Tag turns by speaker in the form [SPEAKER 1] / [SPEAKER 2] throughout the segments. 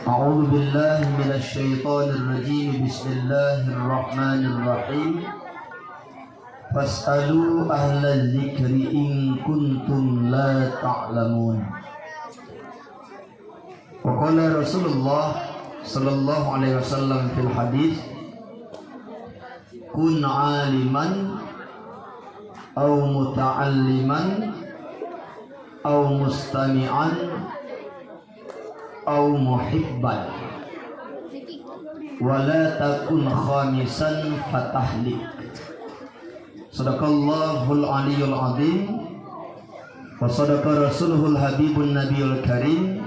[SPEAKER 1] A'udzu billahi minasyaitonir rajim. Bismillahirrahmanirrahim. Fas'alu ahlal dzikri in kuntum la ta'lamun. Wa qala Rasulullah sallallahu alaihi wasallam fil hadis, kun 'aliman aw muta'alliman aw mustami'an aw muhibban wa la takun khamisan fatahlik. Sadaqallahul aliyyul azim wa sadaqa rasuluhul habibun nabiyul karim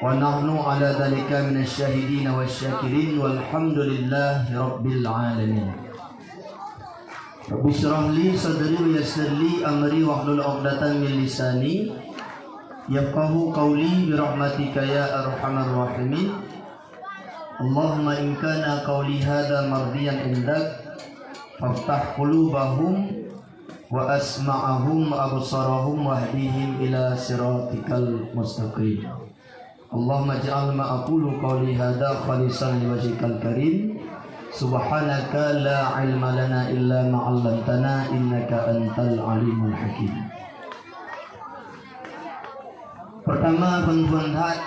[SPEAKER 1] wa nahnu ala dhalika minasyahidin wasyakirin walhamdulillahi rabbil alamin. Rabbi shrah li sadri wa yassir li amri wahlul 'uqdatam min lisani yafqahu qawli bi rahmatika ya arhamar rahimin. Allahumma in kana qawli hadha mardiyan indak faftah qulubahum wa asma'ahum wa absarahum wahdihim ila siratikal mustaqim. Allahumma ij'al ma aqulu qawli hadha khalisan liwajhikal karim. Subhanaka la ilma lana illa ma 'allamtana innaka antal alimul hakim. Pertama, tuan-tuan hat,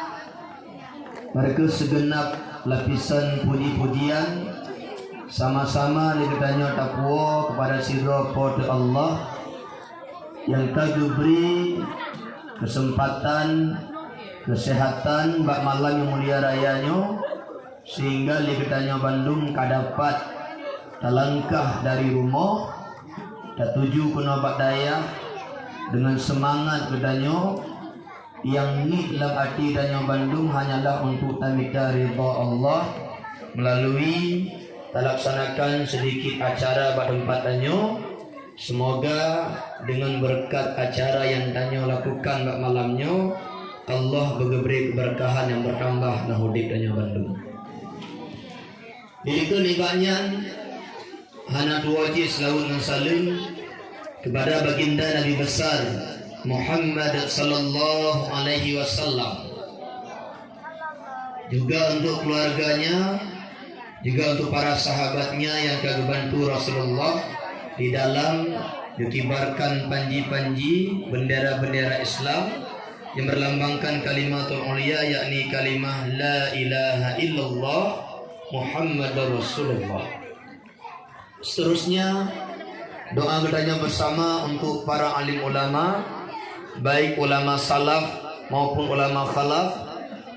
[SPEAKER 1] mereka segenap lapisan puji-pujian sama-sama dikatanya takwa kepada sirah pada Allah yang telah beri kesempatan kesehatan bak malam yang mulia rayanya, sehingga dikatanya Bandung kadapat terlangkah dari rumah dan tuju ke Nabak Daya dengan semangat katanya yang ni dalam hati tanya Bandung hanyalah untuk tamika ridha Allah melalui terlaksanakan sedikit acara pada tempat tanya. Semoga dengan berkat acara yang tanya lakukan pada malamnya, Allah beri keberkahan yang bertambah dan hidup tanya Bandung. Itu nibatnya hana dua jis laut dan salim kepada baginda Nabi besar Muhammad sallallahu alaihi wasallam, juga untuk keluarganya, juga untuk para sahabatnya yang akan bantu Rasulullah di dalam dikibarkan panji-panji bendera-bendera Islam yang berlambangkan kalimatul ulia, yakni kalimah la ilaha illallah Muhammadur Rasulullah. Seterusnya doa bertanya bersama untuk para alim ulama, baik ulama salaf maupun ulama khalaf,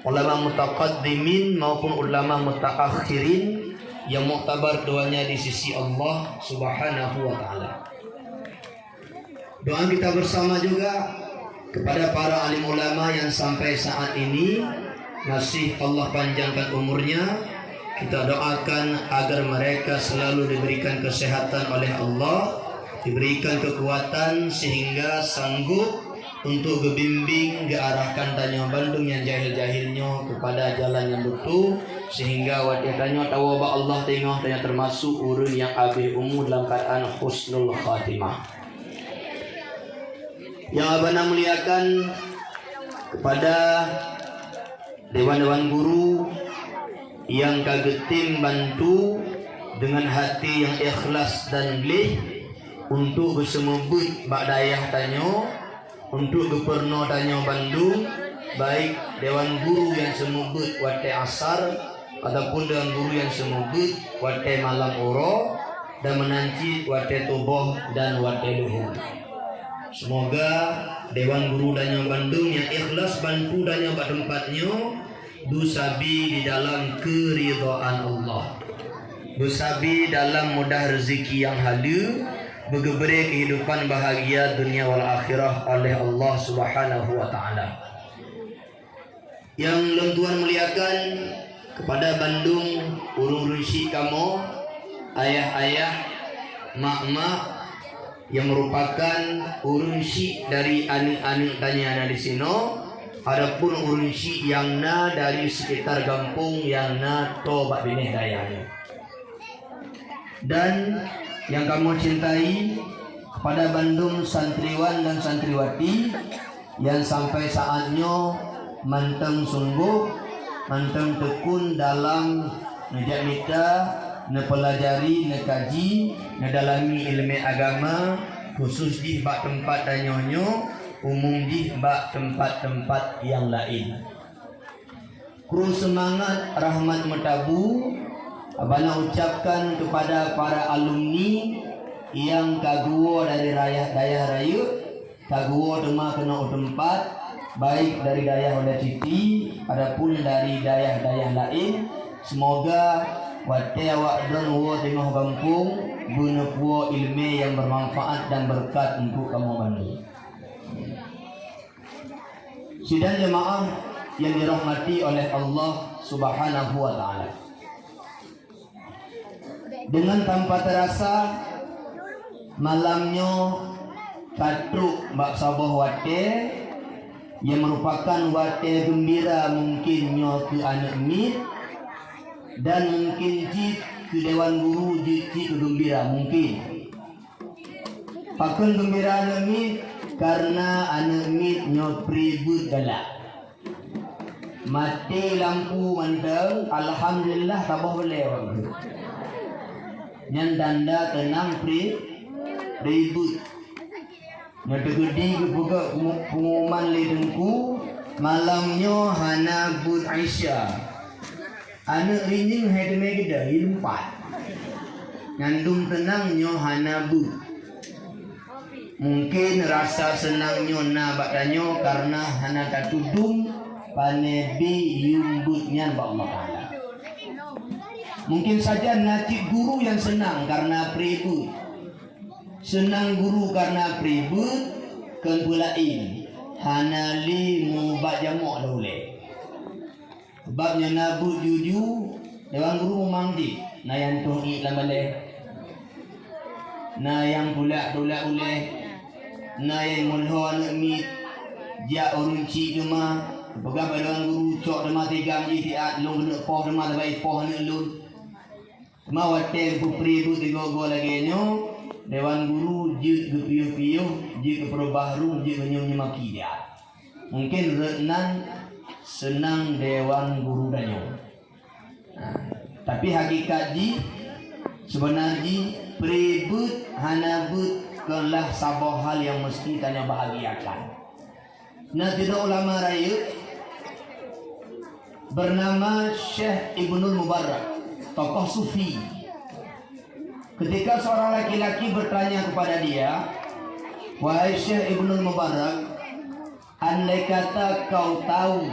[SPEAKER 1] ulama mutaqaddimin maupun ulama mutaakhirin yang muktabar doanya di sisi Allah Subhanahu wa taala. Doa kita bersama juga kepada para alim ulama yang sampai saat ini masih Allah panjangkan umurnya. Kita doakan agar mereka selalu diberikan kesehatan oleh Allah, diberikan kekuatan sehingga sanggup untuk kebimbing kearahkan tanya Bandung yang jahil-jahilnya kepada jalan yang betul, sehingga wadah tanya tahu bahwa Allah tengok tanya termasuk urun yang habis umur dalam keadaan husnul khatimah. Yang abana muliakan kepada dewan-dewan guru yang kagetim bantu dengan hati yang ikhlas dan lih untuk bersemebut bak dayah tanya, untuk gubernur tanya Bandung, baik dewan guru yang semebut wate asar ataupun dewan guru yang semebut wate malam oro dan menanci wate tubuh dan wate luhur. Semoga dewan guru tanya Bandung yang ikhlas bantu tanya pada tempatnya dusabi di dalam keridhaan Allah, dusabi dalam mudah rezeki yang halu, bergeberi kehidupan bahagia dunia wal akhirah oleh Allah Subhanahu wa taala. Yang tuan muliakan kepada Bandung urung-urung syik kamu, ayah-ayah, mak-mak yang merupakan urung syik dari anak-anak tanya ada di sini, adapun urung syik yang na dari sekitar kampung yang na tobat binih dayanya. Dan yang kamu cintai kepada Bandung santriwan dan santriwati yang sampai saatnya manteng sungguh manteng tekun dalam nejak mita, nepelajari, nekaji, nedalami ilmu agama, khusus di bak tempat dan nyonyo, umum di bak tempat-tempat yang lain. Kru semangat rahmat metabu, abana ucapkan kepada para alumni yang kaguo dari dayah rayu, kaguo dema kena tempat, baik dari dayah Honda Citi, adapun dari dayah-dayah lain. Semoga wate awak don wo tengah kampung guna puo ilmu yang bermanfaat dan berkat untuk kamu bantu. Sidang jemaah yang dirahmati oleh Allah Subhanahu wa taala. Dengan tanpa terasa malamnya katuk bak sabah wate yang merupakan wate gembira mungkin nyo ke anak mit dan mungkin jit ke dewan guru jit ke gembira mungkin. Pakun gembira anak mit karena anak mit nyo pribut galak. Mati lampu manteng, alhamdulillah tabah boleh waktu. Yang tanda tenang ribut. Nanti gede buka pengumuman lidengku malamnya hana but Aisyah. Anak rinjing hedeme gede ilumpat. Nyandung tenangnya hana but. Mungkin rasa senangnya na badannya karena hana tatudung panebi yumbutnya Allah Ta'ala. Mungkin saja nanti guru yang senang karena pribut. Senang guru karena pribut kan pulain. Hanali mubak jamuk dahulu. Sebabnya nabu juju dewan guru memangdi. Na yang tuhi lamale. Na yang pulak uleh. Na yang mulho anak mit. Jak urunci cuma. Pegang dewan guru cok demah tiga ji tiat long kena poh demah terbaik poh ni lun. Mau waten pribut digo-go lagi nyo. Dewan guru je kepiuh-piuh, je keperbaharu, je menyemaki dia. Mungkin renan senang dewan guru danyo. Tapi hakikat ji sebenarnya pribut hanabut kelah sabah hal yang mesti tanya bahagiakan. Nah tidak ulama raya bernama Syekh Ibnul Mubarak, tokoh sufi. Ketika seorang laki-laki bertanya kepada dia, "Wahai Syekh Ibnul Mubarak, andai kata kau tahu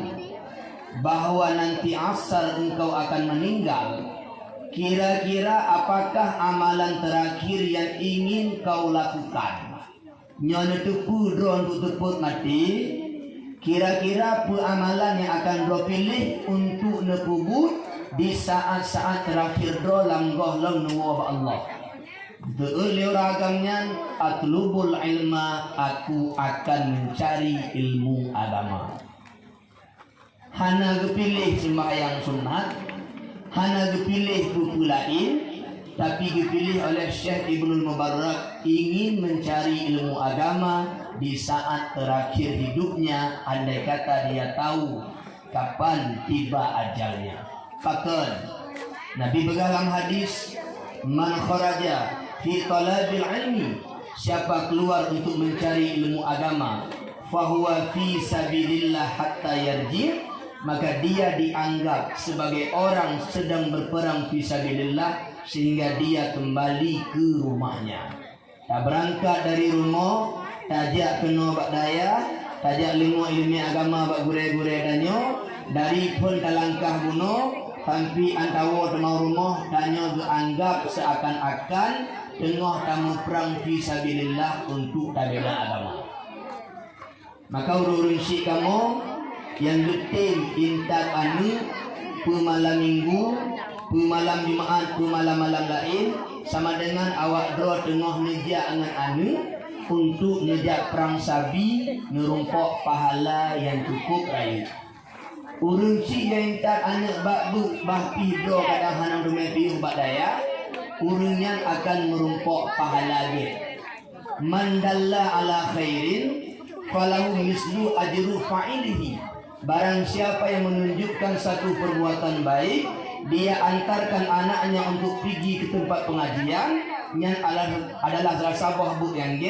[SPEAKER 1] bahwa nanti asar engkau akan meninggal, kira-kira apakah amalan terakhir yang ingin kau lakukan? Nyonya tupu drone tutuput mati. Kira-kira apa amalan yang akan kau pilih untuk nekubut di saat-saat terakhir do langgoh lang nuwa Allah?" Beuleu ragamnya atlubul ilma, aku akan mencari ilmu agama. Hana gepilih sembahyang sunat, hana gepilih buku lain, tapi dipilih oleh Syekh Ibnul Mubarak ingin mencari ilmu agama di saat terakhir hidupnya, andai kata dia tahu kapan tiba ajalnya. Pakon Nabi dalam hadis, man kharaja fi talabil ilmi, siapa keluar untuk mencari ilmu agama, fahuwa fi sabilillah hatta yarji, maka dia dianggap sebagai orang sedang berperang fi sabilillah sehingga dia kembali ke rumahnya. Tak berangkat dari rumah, tajak kena bak daya, tajak ilmu agama bak gure-gure danyo, dari pun talangkah bunuh, tapi antawo temau rumah danyo dianggap seakan-akan tengah tamu perang fi sabilillah untuk tabela agama. Maka urun si kamu yang getim intak anu pemalam minggu, pemalam Jumaat, pemalam-malam lain sama dengan awak dro tengah nejak dengan anu untuk nejak perang sabi nerumpok pahala yang cukup raya. Urun si yang intak anak bakbu bahpi dro kadang hanang dumepiuh bak daya, urunnya akan merumpok pahala dia. Man dalla ala khairin falahu mislu ajru fa'ilihi barang siapa yang menunjukkan satu perbuatan baik, dia antarkan anaknya untuk pergi ke tempat pengajian yang adalah salah bu yang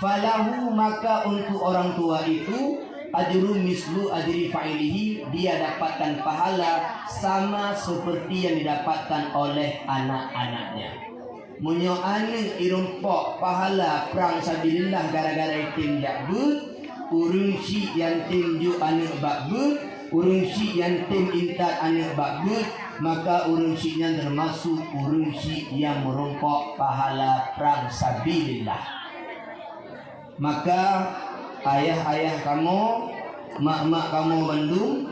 [SPEAKER 1] falahu, maka untuk orang tua itu ajru mislu ajri fa'ilihi, dia dapatkan pahala sama seperti yang didapatkan oleh anak-anaknya. Munyo ane irumpok pahala perang sabilillah gara-gara tim jakbut, urung si yang tim ju ane bakbut, urung si yang tim intat ane bakbut, maka urung si yang termasuk urung si yang merumpok pahala perang sabilillah. Maka ayah-ayah kamu, mak-mak kamu Bandung,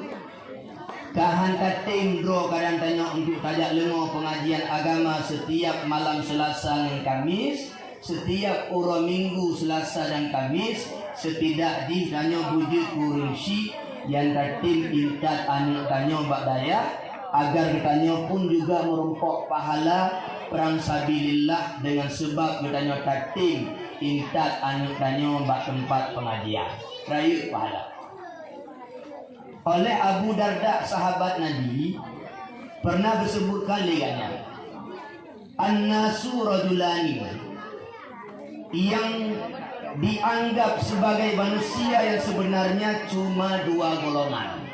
[SPEAKER 1] kahan katim bro kadang tanya untuk tajak lengo pengajian agama setiap malam Selasa dan Kamis, setiap uro minggu Selasa dan Kamis, setidak di tanya bujut kurungsi yang katim intat anu tanya bak daya, agar kitanya pun juga merumpok pahala perang sabilillah dengan sebab kitanya katim intat anu tanya bak tempat pengajian rayu pahala. Oleh Abu Darda sahabat Nabi pernah disebut kali katanya, an-nasu rajulani, yang dianggap sebagai manusia yang sebenarnya cuma dua golongan.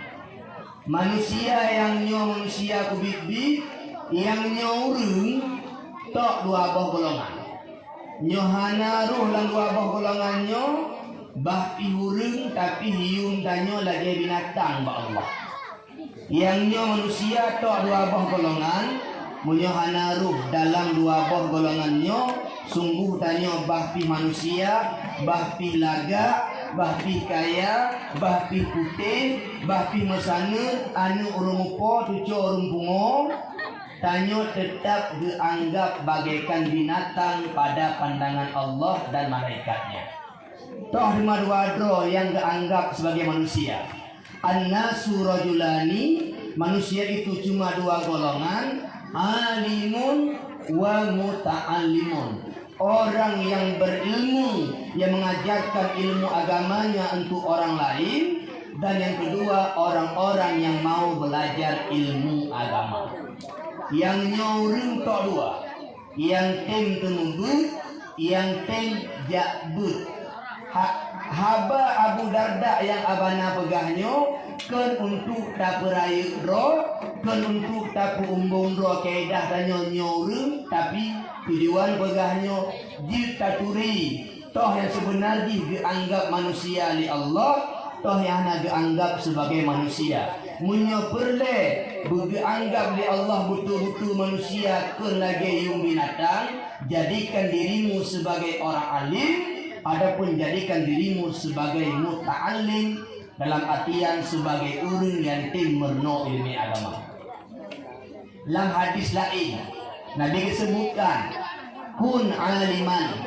[SPEAKER 1] Manusia yang nyo manusia kubit-bit, yang nyo urung tok dua boh golongan. Nyo hana ruh lang dua boh golongan nyo, bah pihurung tapi hiung tanyo lagi binatang ba Allah. Yang nyo manusia tok dua boh golongan, munyo hanaruh dalam dua boh golongan nyo, sungguh tanyo bah pi manusia, bah pi laga, bah pi kaya, bah pi putih, bah pi mesana, anu urumupo tuco urumpungo, tanyo tetap dianggap bagaikan binatang pada pandangan Allah dan malaikatnya. Toh lima dua dro yang dianggap sebagai manusia. An-nasu rajulani, manusia itu cuma dua golongan, alimun wa muta'allimun. Orang yang berilmu, yang mengajarkan ilmu agamanya untuk orang lain, dan yang kedua orang-orang yang mau belajar ilmu agama. Yang nyorung tok dua, yang tem temubut, yang tem jakbut. Haba Abu Darda yang abana pegahnya kan untuk daperai ro, kan untuk tapu umbung ro kedah danyo nyorung, tapi tujuan pegahnya ditaturi. Toh yang sebenarnya dianggap manusia li Allah, toh yang hanya dianggap sebagai manusia. Munyo perle dianggap li Allah betul-betul manusia ke lagi yung binatang, jadikan dirimu sebagai orang alim. Adapun jadikan dirimu sebagai muta'allim, dalam artian sebagai urun yang tim merno ilmu agama. Dalam hadis lain Nabi disebutkan, kun aliman,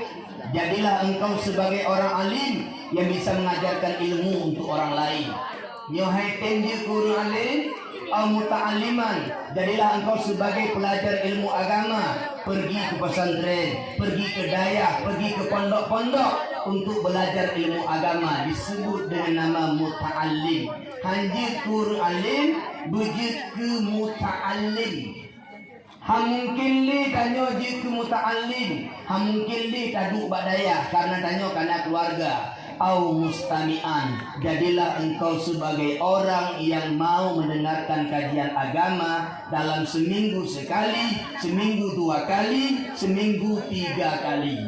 [SPEAKER 1] jadilah engkau sebagai orang alim yang bisa mengajarkan ilmu untuk orang lain. Nyohai tenji kun alim au muta'alliman, jadilah engkau sebagai pelajar ilmu agama, pergi ke pesantren, pergi ke dayah, pergi ke pondok-pondok untuk belajar ilmu agama, disebut dengan nama muta'allim. Hanjir kur alim, bujit ke muta'allim. Hamungkin li tanyo jit ke muta'allim, hamungkin li taduk badayah karena tanyo karena keluarga. Au mustami'an, jadilah engkau sebagai orang yang mau mendengarkan kajian agama dalam seminggu sekali, seminggu dua kali, seminggu tiga kali.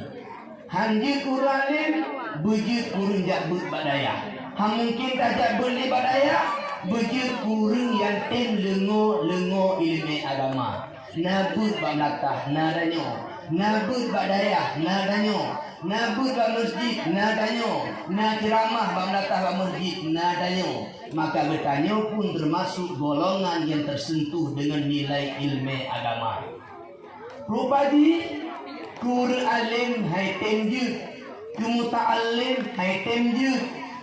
[SPEAKER 1] Hanji kuralim, bujit kurun jakbut badaya. Hamungkin tajak beli badaya, bujit kurun yang tim lengo ilmu agama. Nabut bandatah nadanyo, nabut badaya nadanyo, nabut ba masjid nadanyo, na ceramah bandatah ba masjid nadanyo. Maka bertanya pun termasuk golongan yang tersentuh dengan nilai ilmu agama. Rupadi kur alim hai temju, kemuta'allim hai temju,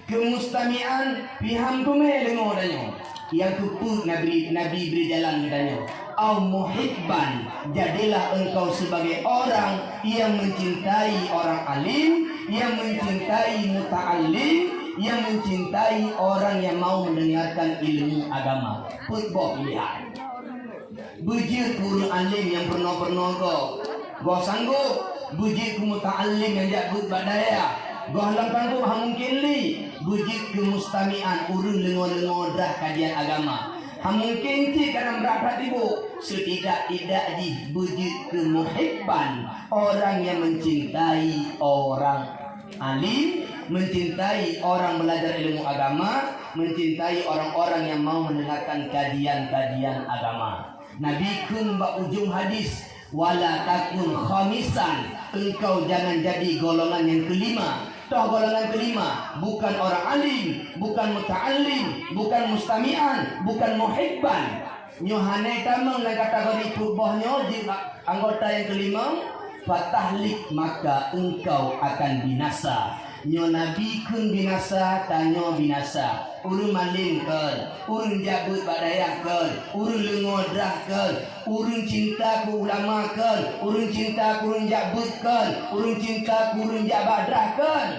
[SPEAKER 1] kemustami'an piham tume lengo danyo. Yang keput Nabi beri jalan danyo. Au muhibban, jadilah engkau sebagai orang yang mencintai orang alim, yang mencintai muta'allim, yang mencintai orang yang mau mendengarkan ilmu agama. Putbok pilihan. Bujir guru alim yang pernah go sanggup. Bujir ku muta'allim yang jabut badaya. Go halang tanggup mungkin li. Bujir ku mustami'an urun lengo-lengo dah kajian agama. Mungkin ti kadang berat ibu. Setidak-tidak di bujir ke muhibban, orang yang mencintai orang alim, mencintai orang belajar ilmu agama, mencintai orang-orang yang mau mendengarkan kajian-kajian agama. Nabi kun ujung hadis, wala takun khamisan, engkau jangan jadi golongan yang kelima. Toh golongan kelima bukan orang alim, bukan muta'allim, bukan mustami'an, bukan muhibban. Nyohane tamang dan kategori kubahnya di anggota yang kelima, fatahlik, maka engkau akan binasa. Nyo nabi kun binasa, tanyo binasa. Urun maling kel, urun jabut badaya kel, urun lengodrah kel, urun cinta ku ulama kel, urun cinta ku urun jabut kel, urun cinta ku urun jabadrah kel.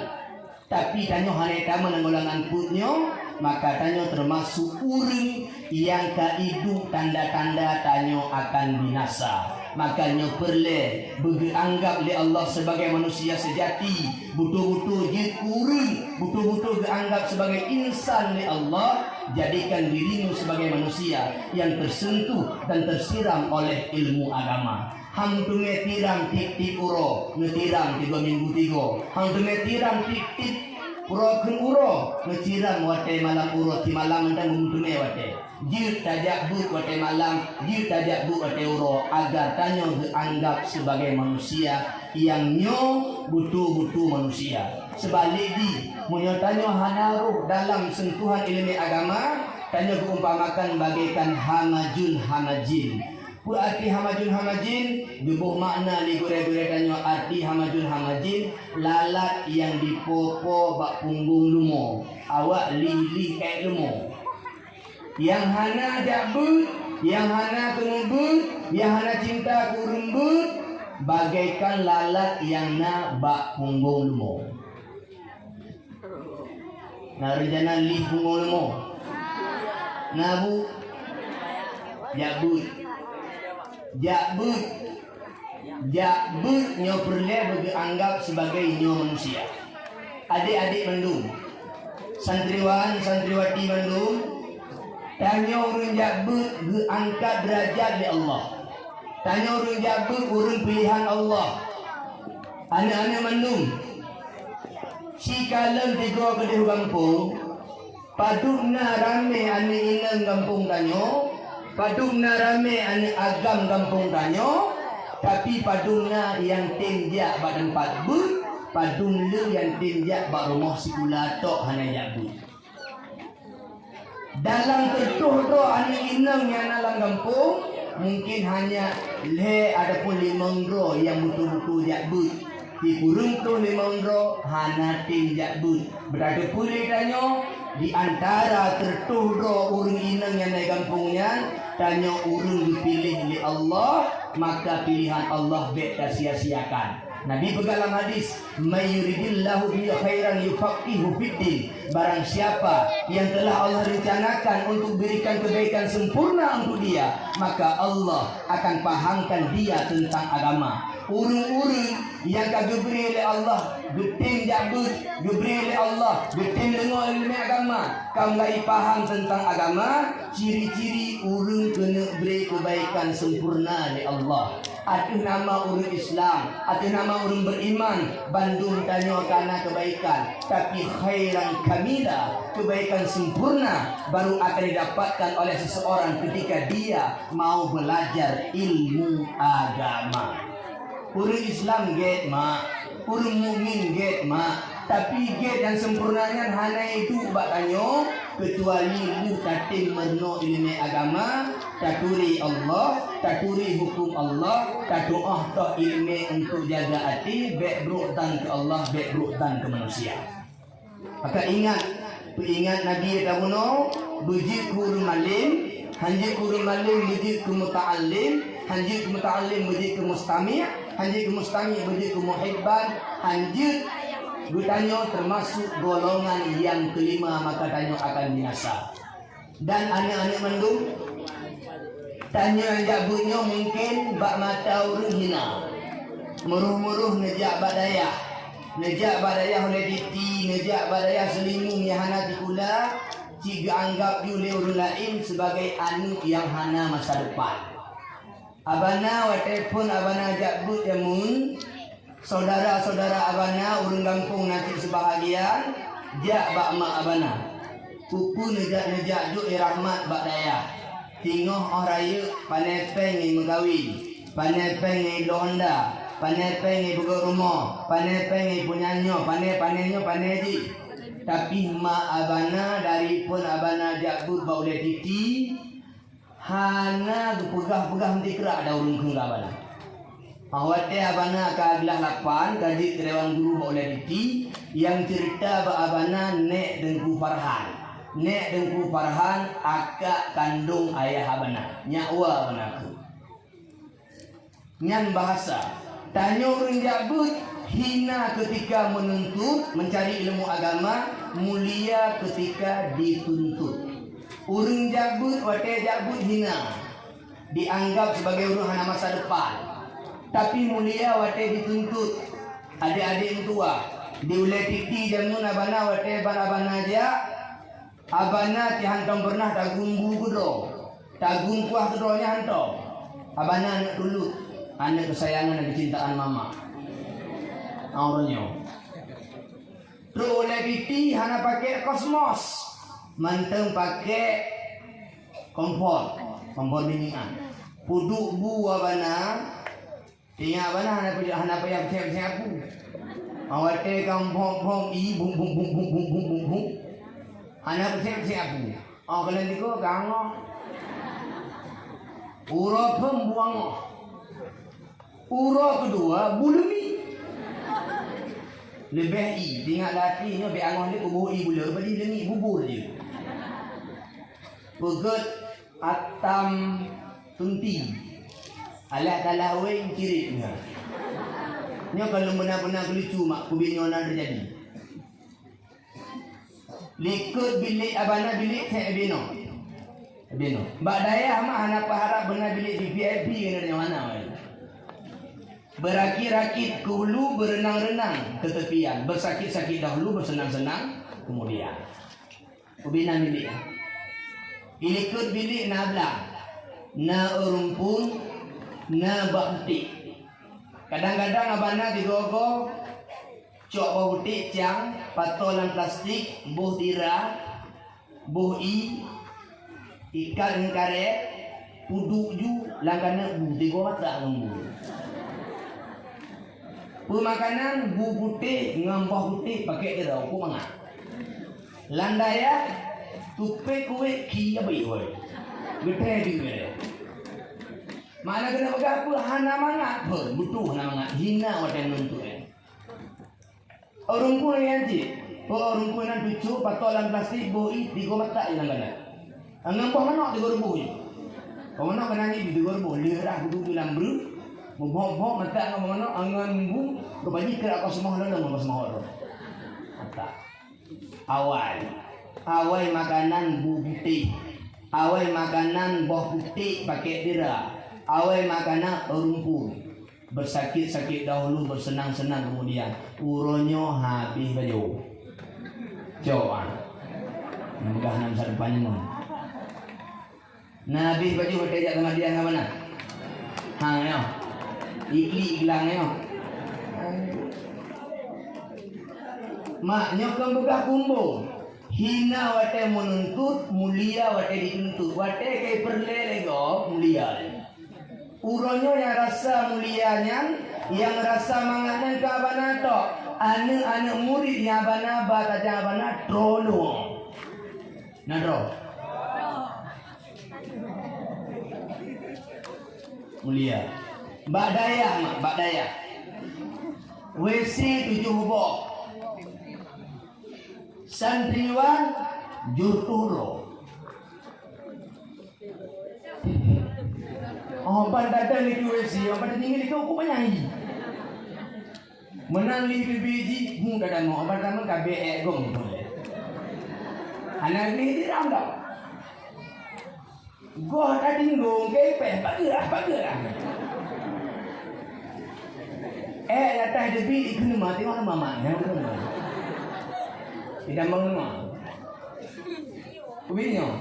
[SPEAKER 1] Tapi tanyo hane tamang dan golongan putnyo, maka tanyo termasuk urun yang kaidu tanda-tanda tanyo akan binasa. Makanya perle beranggap oleh Allah sebagai manusia sejati, betul-betul dia kurang, betul-betul dianggap sebagai insan oleh Allah. Jadikan dirimu sebagai manusia yang tersentuh dan tersiram oleh ilmu agama. Hang tume tiram tik-tik uro, ngetiram 3 minggu 3. Hang tume tiram tik-tik uro kun uro, ngetiram wate malam uro ti malam dan tume wate. Jir tajak but wate malam, jir tajak but wate uro, agar tanyo dianggap sebagai manusia yang nyo betul-betul manusia. Sebalik di munyo tanyo hanaruh dalam sentuhan ilmu agama, tanyo diumpamakan bagaikan hamajun. Pu arti hamajun gebuh makna li gure-gure tanyo arti hamajun lalat yang dipopo bak punggung lumo, awak li lumo. Yang hana jabut, yang hana kemubut, yang hana cinta kurumbut, bagaikan lalat yang na bak punggung lumo. Narjana li punggung lumo. Nabu jabut. Jabut nyo perle dianggap sebagai nyo manusia. Adik-adik mendung, santriwan santriwati mendung, tanyo urun jabut diangkat derajat di Allah. Tanyo urun jabut urun pilihan Allah. Anak-anak mendung, si kalam 3 kedih kampung, padukna rame ane inang kampung tanyo, padukna rame ane agam kampung tanyo, tapi padungna yang tinjak badan 4 but, padung lu yang tinjak bak rumah sikula tok hanya jabut. Dalam ketuh tu ane inang yang dalam kampung, mungkin hanya le ada pun 5 ro yang betul-betul jabut. Di kurung tu 5 ro hana tinjak but. Berada pulih tanyo di antara tertuh ro urung inang yang naik kampungnya, tanyo urung dipilih oleh Allah, maka pilihan Allah bek sia-siakan. Nabi pegalang hadis, "Mayuridillahu bi khairan yufaqihu fiddin." Barang siapa yang telah Allah rencanakan untuk berikan kebaikan sempurna untuk dia, maka Allah akan pahamkan dia tentang agama. Urung-urung yang kageberi oleh Allah, geting jabut, geberi oleh Allah, geting dengar ilmu agama, kau ngai paham tentang agama, ciri-ciri urung kena beri kebaikan sempurna oleh Allah. Atuh nama urung Islam, atuh nama urung beriman, bandung tanyo karena kebaikan, tapi khairan kamila, kebaikan sempurna baru akan didapatkan oleh seseorang ketika dia mau belajar ilmu agama. Urung Islam get mak, urung mukmin get mak, tapi get yang sempurnanya hanya itu bak tanyo, kecuali lu tatim merno ilmu agama, taturi Allah, taturi hukum Allah, tatuah to ilmu untuk jaga hati, bek berutang ke Allah, bek berutang ke manusia. Maka ingat Nabi tabuno, bujik kurun malim, hanjik kurun malim bujik ke muta'allim, hanjik muta'allim bujik ke mustami', hanjik mustami' bujik ke muhibban, hanjik Gue tanya termasuk golongan yang kelima, maka tanya akan binasa. Dan anak-anak mendung tanya jabutnya mungkin bak mata urung hina. Muruh-muruh nejak badaya. Nejak badaya oleh diti, nejak badaya selingung yang hana dikula. Jika anggap oleh orang lain sebagai anu yang hana masa depan. Abana walaupun abana jabut jamun, saudara-saudara abana urung kampung nanti sebahagian, jak bak mak abana. Pupu nejak juk rahmat bak daya. Tengok orang raya pandai pengen mengkawin, pandai pengen londa, pandai pengen buka rumah, pandai pengen punya nyo, pandai ji. Tapi mak abana dari pun abana jabut bau le titi, hana pegah-pegah nanti kerak ada urung keng abana. Awate abana kagilah lapan kaji dewan guru bau le titi yang cerita ba abana nek dengku Farhan. Nek dengku Farhan akak kandung ayah abana, nyawa abanaku. Nyan bahasa tanya orang jabut hina ketika menuntut mencari ilmu agama, mulia ketika dituntut. Orang jabut wate jabut hina dianggap sebagai orang hana masa depan, tapi mulia wate dituntut. Adik-adik tua diulai titi jamun abana wate abana aja. Abana ti hantam pernah tagung buku tagung kuah kedronya hantam. Abana anak dulu, anak kesayangan dan kecintaan mama. Auranya. Terus oleh titi hana pakai kosmos, manteng pakai kompor biningan. Puduk bu abana, tinggal abana hana payah siap-siap bu. Awate kampung i bung. Anak siap-siap bu. Kalian diko kango. Uro pembuang. Uro kedua bulumi. Lebih i tinggal latinya be angon dia kubu i bula beli demi bubur je. Peget atam tunti. Alah talawe kiritnya. Nya kalau benar-benar lucu mak kubinyo na terjadi. Likut bilik abana bilik saya bino. Mbak daya mah anak paharap benar bilik di VIP kena mana weh. Berakit-rakit ke hulu, berenang-renang ke tepian, bersakit-sakit dahulu, bersenang-senang kemudian. Kubina bilik. Likut bilik na belang, na rumpun, na bakti. Kadang-kadang abana digogo cok bau tik cang, patolan plastik, buh tira, buh i, ikan karet, puduk ju, langkana bu, tiga mata ngembu. Pemakanan bu putih, ngambah putih, pakai dia aku mangak. Landaya, tupe kue ki abai hoy, gede di mana? Mana kena berapa hana mangak pun, butuh hana mangak, hina wadah nuntuk. Orang pun yang je, orang pun yang tujuh patolan plastik boi tiga mata yang kena. Angam pun mana tiga ribu je. Kau mana kena ni tiga ribu, lirah duduk di dalam bru, membom mata angam mana angam bung, kebanyakan kerak kau semua lalu kau semua orang. Mata. Awal makanan bu putih, awal makanan buah putih pakai dira, awal makanan rumput. Bersakit-sakit dahulu, bersenang-senang kemudian. Uronyo habis baju. Coba. Mudah nak masa depannya mon. Nah habis baju bertejak sama dia ke mana? Hang yo. Ikli hilang yo. Maknya kan buka kumbung. Hina wate menuntut, mulia wate dituntut. Wate kay perle lego mulia. Uronyo yang rasa mulianya, yang rasa manganan ke abana to, anak murid yang abana bata jang abana trolo, nadro, mulia, bak daya, WC 7 hubok, santriwan jurturo. Orang datang ni QFC, orang pada tinggal di kau penyanyi.
[SPEAKER 2] Menang li biji mu dah mau abang nama KBE gong boleh. Anak ni tidak dah. Gua tadi ngong kepe bagelah. Datang debi ikut mati mana mama yang mana. Tidak mengenal. Kubinyo.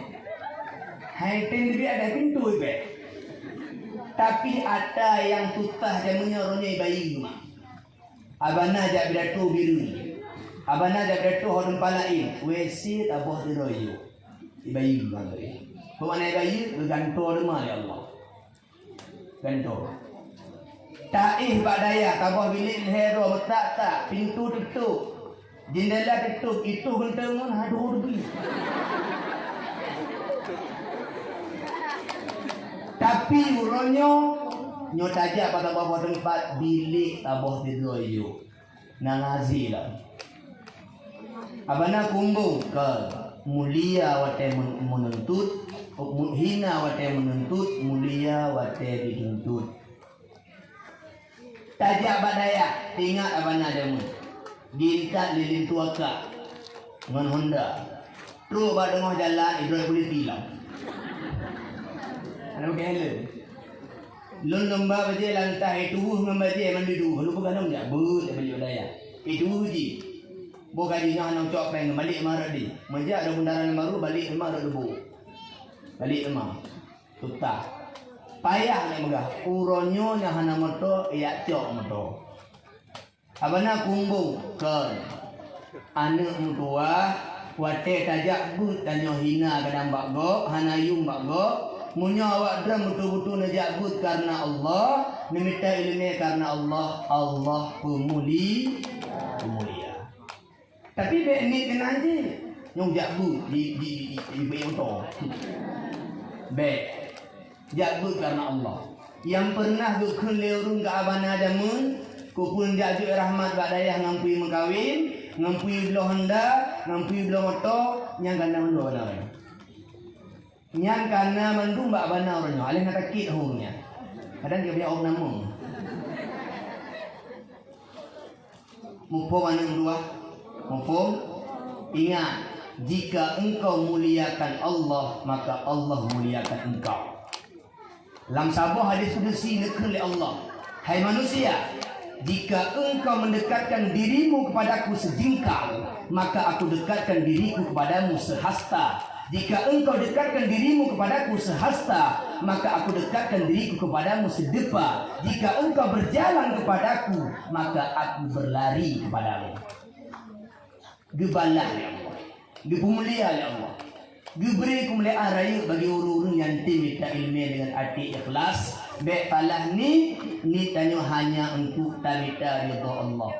[SPEAKER 2] Hai ten debi ada pintu ibe. Tapi ada yang tutah dan menyoronya bayi rumah. Abana jak bidatu biru. Abana jak bidatu hodun palain. Wesi taboh diroyu. Bayi rumah ni. Pemana bayi bergantung rumah ya Allah. Gantung. Taih bak daya taboh bilik hero tak pintu tutup. Jendela tutup itu gentengan haduh debi. Tapi uronyo nyotaja pada bawah tempat bilik taboh tidoyo nangazi lah. Abana kumbung ke mulia wate menuntut, hina wate menuntut, mulia wate dituntut. Tajak badaya ingat abana demu. Gintat lilin tuaka ngan Honda. Tru ba dengah jalan idroi boleh tilang. Ano kehele? Lun lomba baje lantah itu ngam baje mandi du. Lu bukan nom ya, but beli daya. Itu ji. Bo gaji nya nang cok peng balik marah di. Menja ada bundaran baru balik rumah ada debu. Balik rumah. Tutah. Payah ni megah. Uronyo nya hana moto ya cok moto. Abana kumbung ke anak mutua wate tajak but danyo hina kadang bakgo hanayung bakgo. Munya awak dram betul-betul najak but karena Allah, meminta ilmu karena Allah, Allah pemulia. Tapi be ni kena aje. Nyong jak but di bayang to. Be jak but karena Allah. Yang pernah gukun leurung ke abana damun, kupun jak rahmat badayah ngampui mengkawin, ngampui belah Honda, ngampui belah motor, nyang ganda mendo benar. Nyang kana mandu mbak bana orangnya, alih nak takit hurnya. Kadang dia punya om nama. Mufhum anu dua. Mufhum. Ingat, jika engkau muliakan Allah, maka Allah muliakan engkau. Dalam sebuah hadis qudsi dikir oleh Allah, hai manusia, jika engkau mendekatkan dirimu kepadaku sejengkal, maka aku dekatkan diriku kepadamu sehasta. Jika engkau dekatkan dirimu kepadaku sehasta, maka aku dekatkan diriku kepadamu sedepa. Jika engkau berjalan kepadaku, maka aku berlari kepadamu. Gebalah ya Allah, gepemulia ya Allah, geberi kemuliaan raya bagi orang-orang yang minta ilmu dengan hati ikhlas. Bekalah ni tanyo hanya untuk tamita ridha Allah.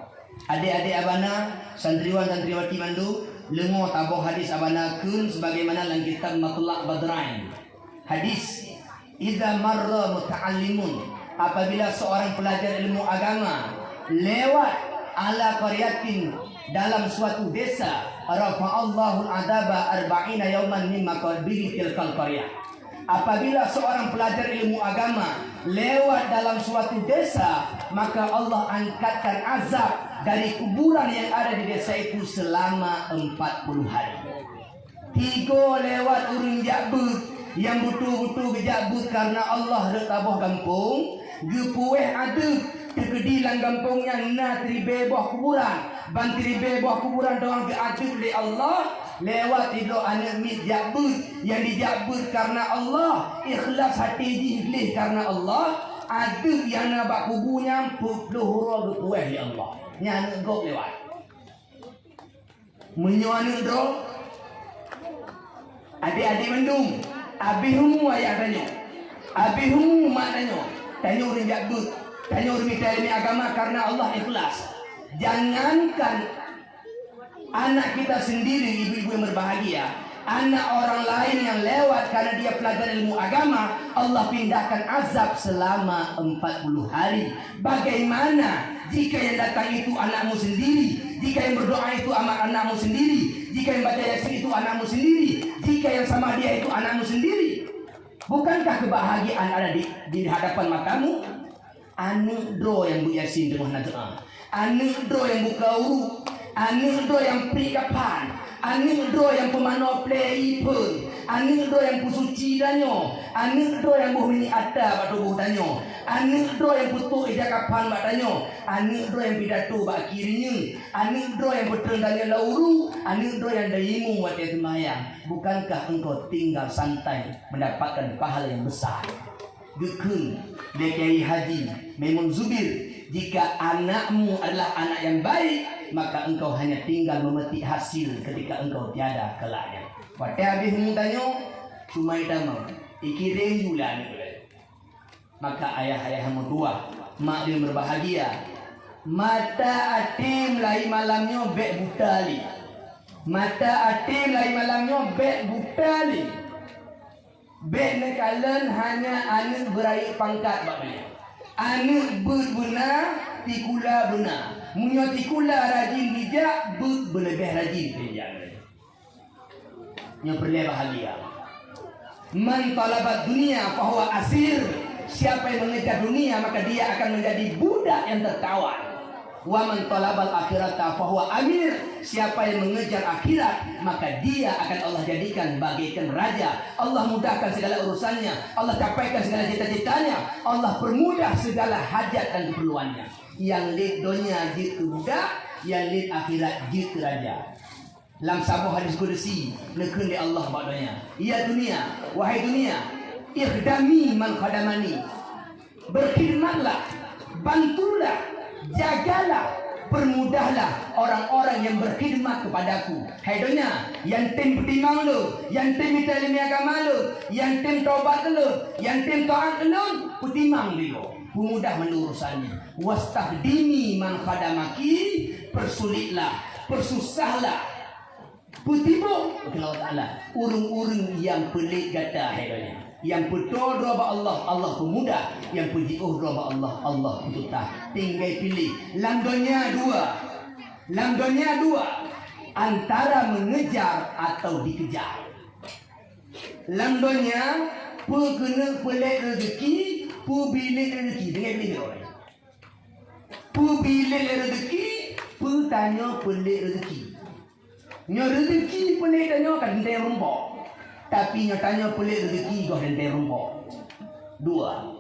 [SPEAKER 2] Adik-adik abana, santriwan santriwati mandu, lengo taboh hadis abana kun sebagaimana dalam kitab Matlaq Badrain. Hadis, idza marra muta'allimun, apabila seorang pelajar ilmu agama lewat ala qaryatin dalam suatu desa, rafa'allahu al-adaba 40 yawman min maqabiri tilkal qaryah. Apabila seorang pelajar ilmu agama lewat dalam suatu desa, maka Allah angkatkan azab dari kuburan yang ada di desa itu selama 40 hari. 3 lewat urung jabut yang betul-betul gejabut karena Allah retaboh kampung, gepueh ada tekedilan kampungnya na tribe bawah kuburan, ban tribe bawah kuburan doang geaduk oleh Allah. Lewat itu anak mit jabut yang dijabut karena Allah, ikhlas hati diikhlas karena Allah. Ada yang nak kubunya puluh rupiah ya Allah. Yang gok lewat. Menyuanu do. Adik-adik mendung. Abihumu ayah tanya. Abihumu mak tanya. Tanya orang jabut. Tanya orang minta ilmu agama karena Allah ikhlas. Jangankan anak kita sendiri, ibu-ibu yang berbahagia, anak orang lain yang lewat karena dia pelajar ilmu agama, Allah pindahkan azab selama 40 hari. Bagaimana jika yang datang itu anakmu sendiri, jika yang berdoa itu anakmu sendiri, jika yang baca yasin itu anakmu sendiri, jika yang sama dia itu anakmu sendiri? Bukankah kebahagiaan ada di hadapan matamu? Anu do yang Bu Yasin dengan najah. ane do yang buka urut, ane do yang pri kapan, ane do yang pemano play ipun, ane do yang pusuci danyo, ane do yang buh mini ada batu buh danyo, ane do yang putu ija kapan bak danyo, ane do yang pidato bak kirinya, ane do yang betul danyo lauru, ane do yang dayimu wate semayang. Bukankah engkau tinggal santai mendapatkan pahala yang besar? Gekun DKI Haji Maimun Zubir, jika anakmu adalah anak yang baik, maka engkau hanya tinggal memetik hasil ketika engkau tiada kelaknya. Pada habis mutanya cuma itama ikirin bulan. Maka ayah-ayahmu tua, mak dia berbahagia. Mata atim lai malamnya bek butali. Mata atim lai malamnya bek butali. Bek nekalan hanya anu berair pangkat baknya. Anu benar tikula benar. Munyo tikula rajin bijak, berlebih rajin bijak. Yang perlu bahagia. Man talabat dunia fahuwa asir. Siapa yang mengejar dunia maka dia akan menjadi budak yang tertawan. Wa man talabal akhirata fahuwa amir. Siapa yang mengejar akhirat maka dia akan Allah jadikan bagaikan raja. Allah mudahkan segala urusannya, Allah capaikan segala cita-citanya, Allah permudah segala hajat dan keperluannya. Yang lid dunia jitu budak, yang lid akhirat jitu raja. Dalam sebuah hadis qudsi nekun di Allah badanya, ya dunia, wahai dunia, ikhdami man khadamani. Berkhidmatlah, bantulah, jagalah, permudahlah orang-orang yang berkhidmat kepadaku. Hai dunia, yang tim pertimang lu, yang tim minta ilmu agama lu, yang tim taubat lu, yang tim taat lu, pertimang dia. Pemudah menurusannya. Wastakhdimi man khadamaki, persulitlah, persusahlah, putibuk Allah Ta'ala urung-urung yang pelik gata hidupnya. Yang betul roba Allah, Allah pemuda. Yang pejiuh roba Allah, Allah pututah. Tinggal pilih. Langdonya dua. Antara mengejar atau dikejar. Langdonya kena pelik rezeki, bilik rezeki. Dengar pilih orang. Bilik rezeki, tanya pelik rezeki. Nyo rezeki pelik tanya kan hentai rumpok. Tapi nyo tanya pelik rezeki kau hentai rumpok. Dua.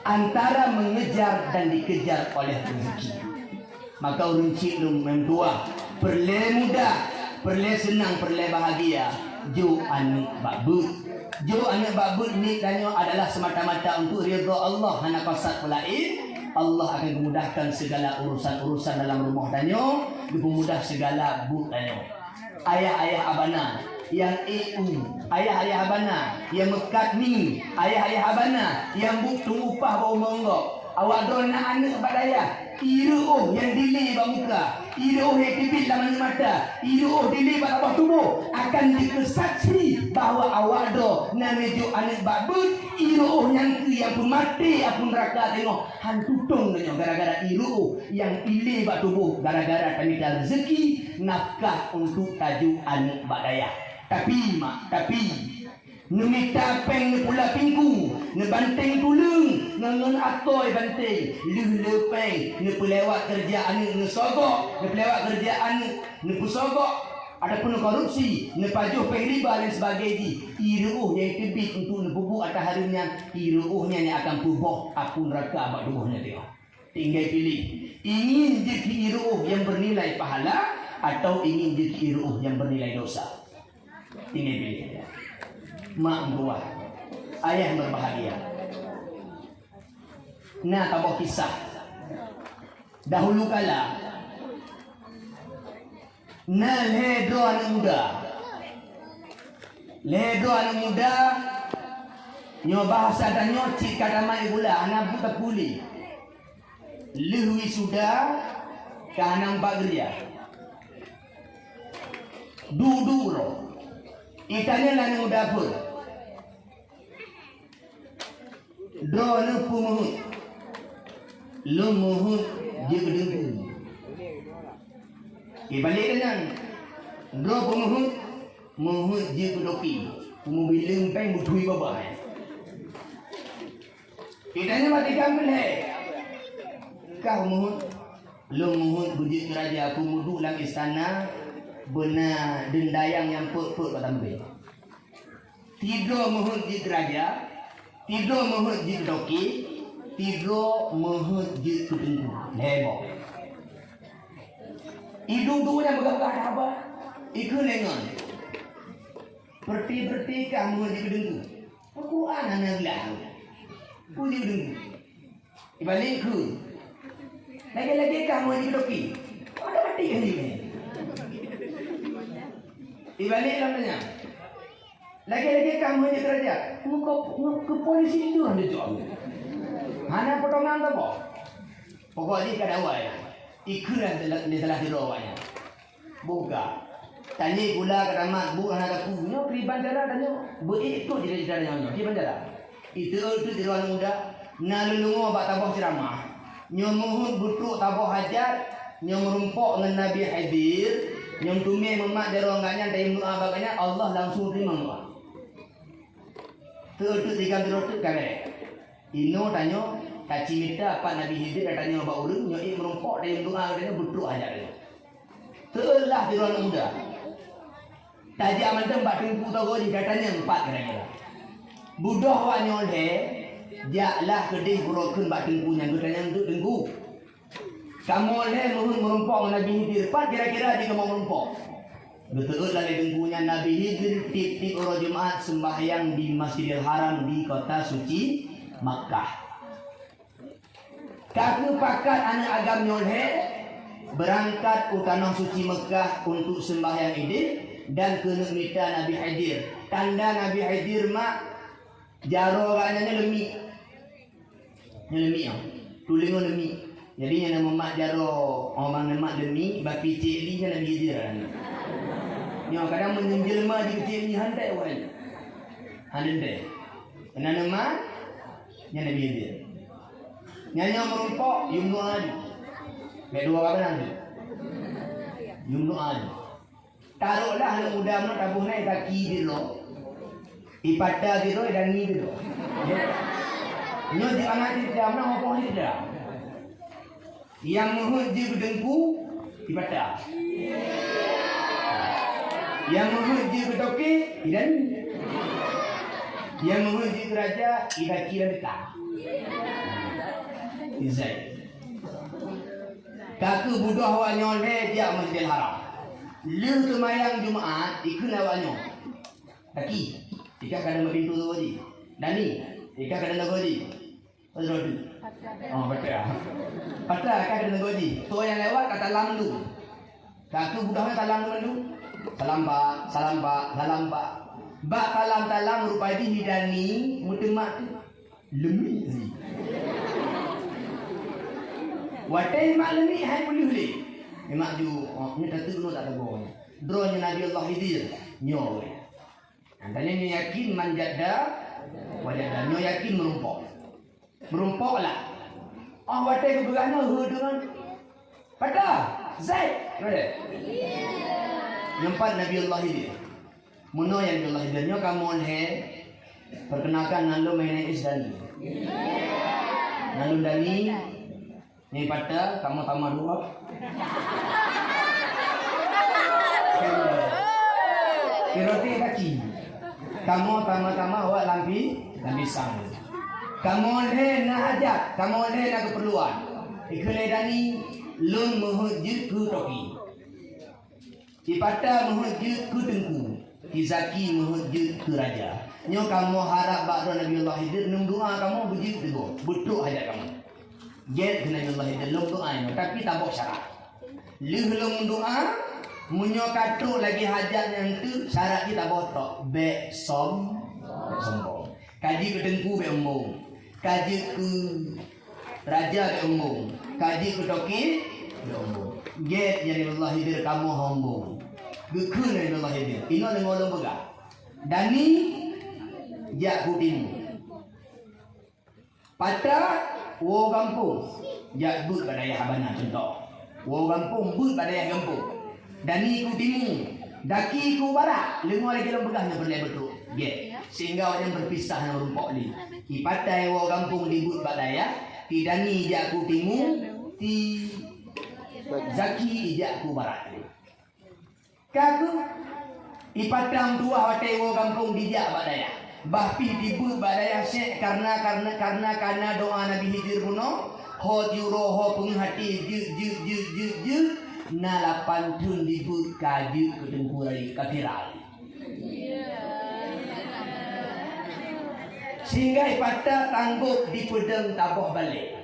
[SPEAKER 2] Antara mengejar dan dikejar oleh rezeki. Maka urun cik lu mendua. Perle mudah, perle senang, perle bahagia. Jo anak babut. Jo anak babut ni tanya adalah semata-mata untuk ridha Allah. Hana kasat pelain. Allah akan memudahkan segala urusan-urusan dalam rumah tanya. Dipermudah segala bu tanya. Ayah-ayah abana yang ayah-ayah abana yang mekat ni, ayah-ayah abana yang butuh upah bau monggok. Awak dona anak badaya, iru yang dili bang muka, iru yang kibit dalam mata, iru dili bang abah tubuh akan dikesaksi bahawa awak do nanejo anak babut, iru yang pemati apun neraka tengok hantutung tengok gara-gara iru yang dili bang tubuh gara-gara kami dah rezeki nafkah untuk tajuk anak badaya. Tapi Numita peng ni pula pingku, ni banteng tulung, ngangon atoy banteng, leh peng, ni pelewat kerjaan ni sogok, ni pelewat kerjaan ni pusogok, ada pun korupsi, ni pajuh peng riba dan sebagainya. Iruh yang tebit untuk ni bubuk atas harinya, iruhnya ni akan pubuk aku neraka abad dubuhnya dia. Tinggal pilih, ingin jadi iruh yang bernilai pahala atau ingin jadi iruh yang bernilai dosa. Tinggal pilih. Mak buah, ayah berbahagia. Nah, tabah kisah. Dahulu kala, nah ledo anak muda, nyo bahasa dan nyo cik kadamai gula, anak buta puli. Lehui sudah, kahanang bagria. Duduro. Itanya anak muda pun. Dona pumuhut, lumuhut je kedengku. Balik dengan dua pumuhut, muhut je kedoki. Pumubileng peng butui babah. Kitanya mati kampil hai. Kau muhut, Lu muhut bujik raja aku muduk dalam istana benar dendayang yang put-put kat tampil. Tiga muhut jik raja, tiga muhut jik doki, tiga muhut jik ketengku. Lebok. Hidung tu yang begah-begah apa? Iku lengan. Berti-berti kamu di kedengku. Aku anak gelah. Aku di kedengku. Ibalik ku. Lagi-lagi kamu di kedoki. Ada mati kan ini? Ibalik namanya. Lagi-lagi kamu di kerja. Ke polisi itu ada jual. Hanya potongan apa? Pokoknya kada awal. Ikulah ni salah di rawanya. Buka. Tanya pula ke tamat bu anak aku. Nyo pergi bandara tanya. Beikut cerita-cerita nyo. Di bandara. Itu di ruang muda. Nalulungo bak tabah ceramah. Nyo muhut butuk tabah hajat. Nyo merumpok dengan Nabi Khidir. Nyo tumih memak jaronganya dari doa baganya Allah langsung terima doa. Tu tiga berotut kamera. Ino tanya kaci minta apa Nabi Khidir katanya bak urang nyo merumpok dari doa katanya butuk hajat dia. Telah di ruang muda. Tadi aman tempat tengku tahu di katanya 4 kira-kira. Budah wak nyolhe, jaklah kedih burukun bak tengkunya katanya untuk tengku. Kamu oleh mohon merumpok Nabi Khidir 4 kira-kira dia mau merumpok. Betul lah tengkunya Nabi Khidir tip-tip orang Jumaat sembahyang di Masjidil Haram di kota suci Makkah. Kaku pakat anak agam nyolhe berangkat ke tanah suci Mekah untuk sembahyang Idul dan kena minta Nabi Khidir. Tanda Nabi Khidir mak jaro kananya lemik. Nya lemik ah. Tulingo lemik. Jadi nya nama mak jaro orang nama lemik bagi cik li nya Nabi Khidir. Nya kadang menjelma di kecil ni hantai wan. Handai. Kena nama nya Nabi Khidir. Nya merumpok yumnu adi. Kedua apa nanti? Yumnu adi. Taruhlah anak muda mana tabuh naik kaki dilo. Ipada dilo dan ni dilo. Nyo di anak di dalam nak apa ni dah. Yang muhut di bedengku ipada. Yang muhut di bedoki dan yang muhut di raja ida kira dekat. Izai. Kaku budah wa nyoleh dia Masjidil Haram. Lu semayang Jumaat ikut awaknya. Kaki. Ika kadang pintu tu tadi. Dani. Ika kadang lagu tadi. Betul. Oh betul. Betul kadang lagu tadi. Tu yang lewat kata lam tu. Kaku budahnya talang tu. Salam pak, salam pak, salam pak. Bak talang rupa di Dani mutemak tu. Lemik sih. Watai mak lemik hai boleh. Memang ju, ni kata dulu tak ada bohong. Drone Nabi Allah Khidir, nyo. Antanya nyo yakin manjada, wajada nyo yakin merumpok. Merumpoklah. Oh watai keberana dengan pada Zaid, ada. Yang 4 Nabi Allah Khidir. Muno yang Nabi Allah Khidir nyo kamu he perkenalkan nalu mainan Isdani. Nalu Dani ni pada kamu tambah 2. Roti kaki. Kamu tama-tama awak lampi sang. Kamu le nak hajat, kamu le nak keperluan. Ikhle dani lun muhujud ku toki. Cipata muhujud ku tengku. Kizaki muhujud ku raja. Nyo kamu harap ba'da Nabi Allah Khidir nung doa kamu bujud teguh. Betul hajat kamu. Get kena Nabi Allah Khidir nung doa ni tapi tabok syarat. Lelung doa munyo katuk lagi hajat yang tu syarat kita botok be sombong. Kaji ke tengku be umum. Kaji ke raja be umum. Kaji ke toki be umum. Get yang Allah Khidir kamu hombong. Gekun yang Allah Khidir. Ino le ngolong begah. Dani jak kutimu. Pada wo kampung jak but pada ya habana contoh. Wo kampung but pada yang kampung. Dani ku timu, daki ku barat. Lengo lagi dalam begahnya berlai betul. Yeah. Sehingga orang berpisah dengan rumpok ni. Ki patai wo kampung di but pada ya. Ki dani jak ku timu, ti Zaki ijak ku barat. Kagu ipadam dua hotel kampung dijak badaya. Bahpi tibu badaya syek karena doa Nabi Hidir buno. Ho juro ho penghati je na lapan tun dibut kaju kedengkurai kafiral. Sehingga ipata tangguk di pedang taboh balik.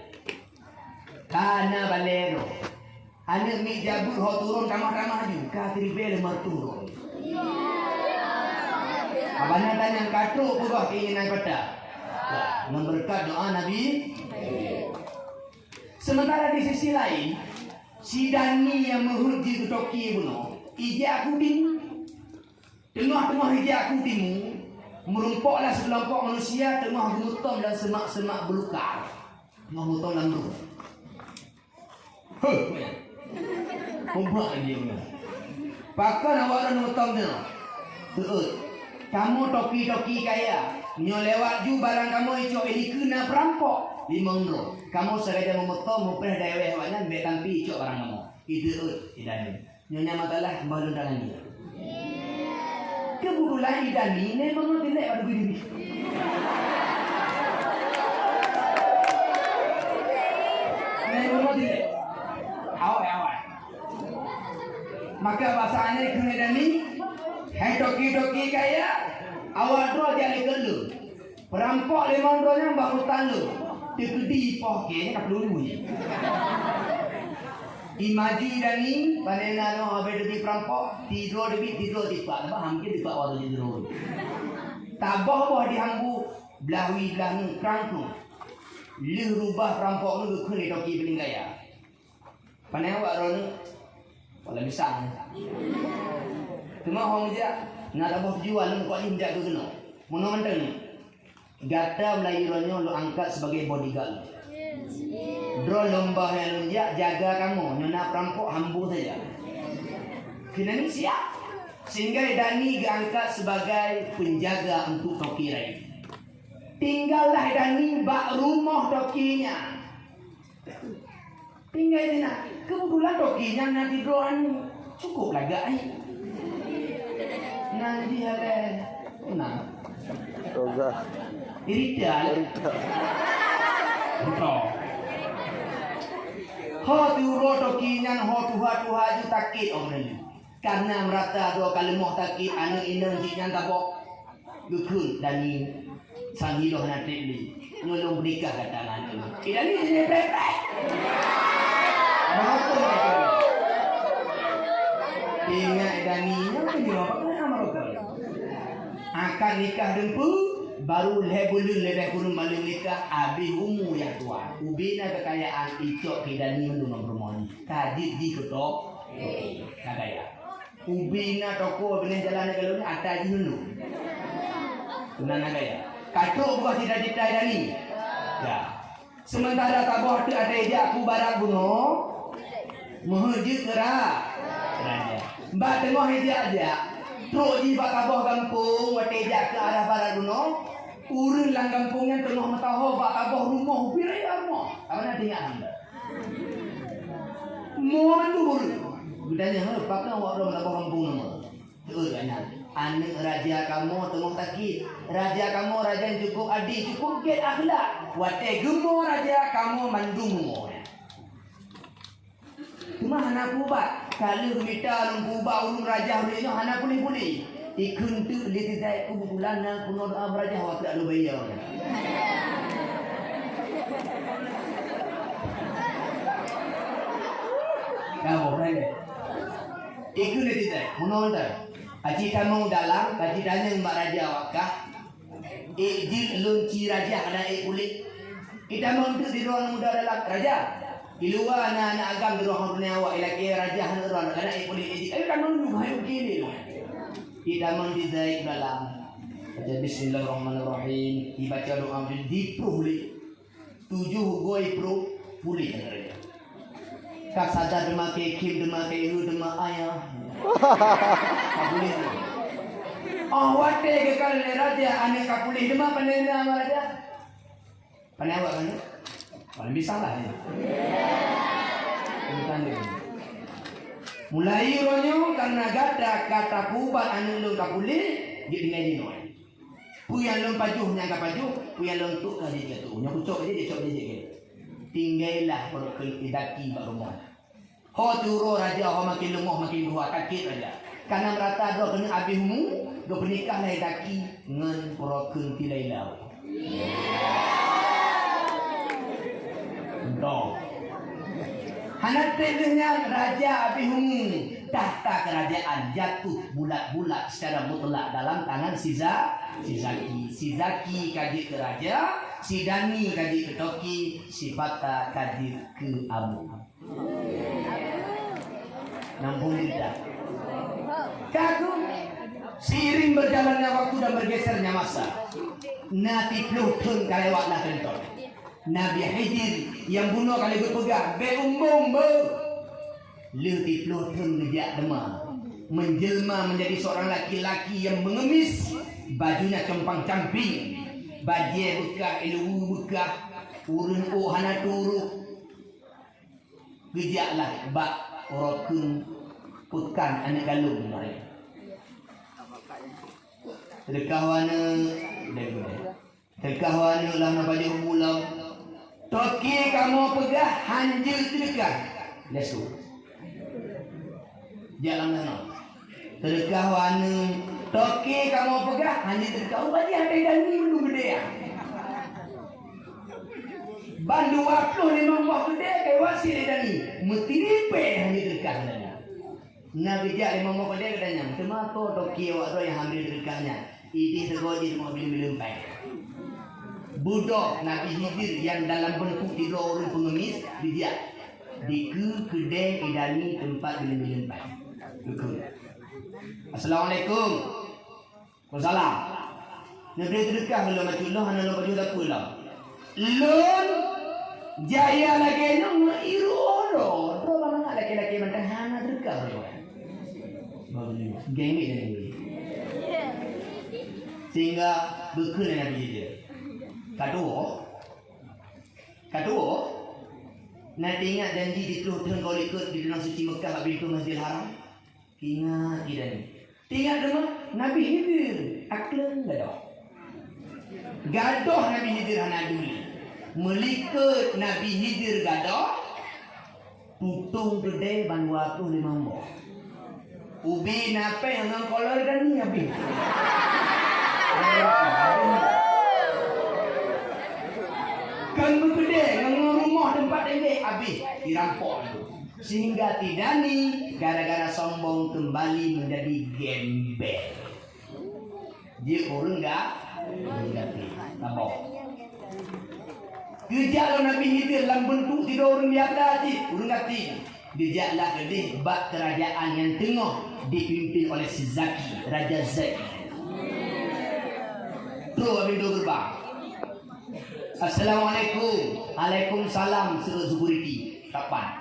[SPEAKER 2] Kana balero. Anak mi jabut ho turun ramah-ramah ju ka tribe lemar turun. Abana tanya katruk pugah keinginan pada. Memberkat doa Nabi. Sementara di sisi lain, si Dani yang menghurji ke Toki buno, ija kuding, tengah-tengah ija kuding, merumpoklah sekelompok manusia tengah gemutong dan semak-semak belukar, tengah gemutong dan belukar. Kumpul dia punya. Pakai awak orang gemutong dia. Tuh, kamu Toki kaya, nyo lewat ju barang kamu itu ini kena perampok. Limongro, kamu sengaja memotong mupeh daerah hewannya betampi icok barang kamu. Itu idani. Nyonya matalah baru dalam dia. Kebetulan idani memang tidak pada begini. Memang tidak. Awal. Maka bahasanya kena idani. Hai toki kaya. Awal dua jadi kelu. Perampok limongro-nya baru talu. Dia kedi pohke tak perlu ni. Imaji dani panena no abe di perampok tidur tipak apa hampir tipak waktu tidur. Tabah bah dihambu belawi belang krangku. Lih rubah perampok nu kene toki beling gaya. Panena wak ron wala bisa. Cuma hong dia nak tabah jual nu kok injak tu kena. Mono menteng. Gata Melayu lo angkat sebagai bodyguard. Dro lomba yang jaga kamu, nona perampok hambu saja. Kena ni siap. Sehingga Dani diangkat sebagai penjaga untuk Toki Rai. Tinggallah Dani bak rumah Tokinya. Tinggal di nak. Kebetulan Tokinya nanti doan cukup lagak ai. Nanti ada kenal.
[SPEAKER 3] Roga.
[SPEAKER 2] Irital. Betul. Ho turo tokinya ho tuha ju takit orang ni. Karena merata dua kali moh takit anu inang jinya tabok. Gukun dan ni sangiloh nanti ni. Nyolong bernikah kata anu. Ini ni prepare. Betul. Ingat Dani apa dia apa nama betul. Akan nikah dempu baru lebulun lebih kurun malu nikah abi umur yang tua. Ubina kekayaan icok Dani mendung permohon. Kadit di ketok. Kagaya. Ubina toko benih jalan kalau ni ada di dulu. Tunan kagaya. Katruk buah tidak Dani. Ya. Sementara tabah tu ada ejak aku barat buno. Menghujud gerak. Raja. Mbak tengok ejak aja. Truk di bakabah kampung watejak ke arah barat gunung. Urun lang kampungnya tengah mataho bakabah rumah birai rumah. Apa nak tengok anda? Mau mandur. Gudanya hal pakai awak orang bakabah kampung nama. Tu kan anak raja kamu tengah takit. Raja kamu raja yang cukup adil cukup get akhlak. Wate gemuk raja kamu mandung. Cuma anak kubak kalau minta kubak urung raja ni anak boleh. Ikun tu dia tidak kebetulan nak kuno doa raja waktu ada bayar. Kamu boleh. Ikun dia tidak kuno dah. Aji kamu dalam kaji tanya mbak raja wakah. Ejil lunci raja ada kulit. Kita mau tu di ruang muda dalam raja. Di luar anak-anak agam di ruang dunia awak ilaki raja hanya ruang anak kulit ejil. Kan nunggu hayu kini. Kita mendizai dalam baca Bismillahirrahmanirrahim dibaca doa di pulih 7 goi pulih dengarnya kak sadar demak kim demak ibu demak ayah pulih wate ke kal raja ane ka pulih demak panena raja panai awak kan paling bisa lah ya bukan Mulai ronyo karena gada kata kubat anu lung kapuli di ngai noi. Puyan lung pajuh nyangka pajuh, puyan lung tu kali dia tu. Nya kucok dia cok dia. Tinggailah perkel idaki bak rumah. Ho turo raja ho makin lemoh makin dua kakit raja. Karena merata do kena abihmu, do pernikah lah idaki ngan perkel tilailau. Do. Hanak tengahnya raja abihmu tahta kerajaan jatuh bulat-bulat secara mutlak dalam tangan si Zaki. Si Zaki kaji ke raja, si Dani kaji ke Toki, si Fata kaji ke Abu. Nampung tidak. Kagum. Seiring berjalannya waktu dan bergesernya masa, Nabi Pluton kalewatlah kentor. Nabi Khidir yang bunuh kali berpegang berumbung Leuti Pluton gejak demam menjelma menjadi seorang laki-laki yang mengemis, bajunya compang-camping, bajai bekah, elu bekah, urun hana turuk. Gejaklah bak orokun pekan anak galung mereka. Terkahwana lah nak baju pulau. Toki kamu pegah hanjil terdekat. Let's go. Jalan sana. Terkahwana toki kamu pegah hanjil terdekat. Oh bagi ada dan ni belum gede ya. Bandu waktu memang buah gede kayak wasi dan ni. Metiripe hanjil terdekat katanya. Nabi jak memang buah gede katanya. Temato toki waktu yang hanjil terdekatnya. Ini tergoji semua bilim-bilim baik. Budak Nabi Khidir yang dalam bentuk tiga orang pengemis dia di kedai idani tempat bilim-bilim baik. Assalamualaikum. Waalaikumsalam. Nabi terdekat belum macam hana lo baju tak pula. Lon jaya lagi nang iru oro. Dua orang laki-laki macam hana terdekat belum. Geng ni. Sehingga berkena Nabi Khidir. Kedua, nanti ingat janji di Pluton kau ikut di dalam suci Mekah pintu Masjidil Haram. Ingat kita ni. Ingat demam Nabi Khidir aklen gadoh. Gadoh Nabi Khidir hana duli. Melikat Nabi Khidir gadoh. Tutung gede ban 25 boh. Ubi napa yang ngkolor dan ni abi. Kan bergede dengan rumah tempat ini habis dirampok sehingga Tidani gara-gara sombong kembali menjadi gembel. Dia orang enggak tabok. Kejaklah Nabi Khidir dalam bentuk tiga orang biasa je, orang kati. Kejaklah gede bak kerajaan yang tengah dipimpin oleh si Zaki, Raja Zaki. Tu habis dua gerbang. Assalamualaikum. Waalaikumsalam. Suruh security. Kapan?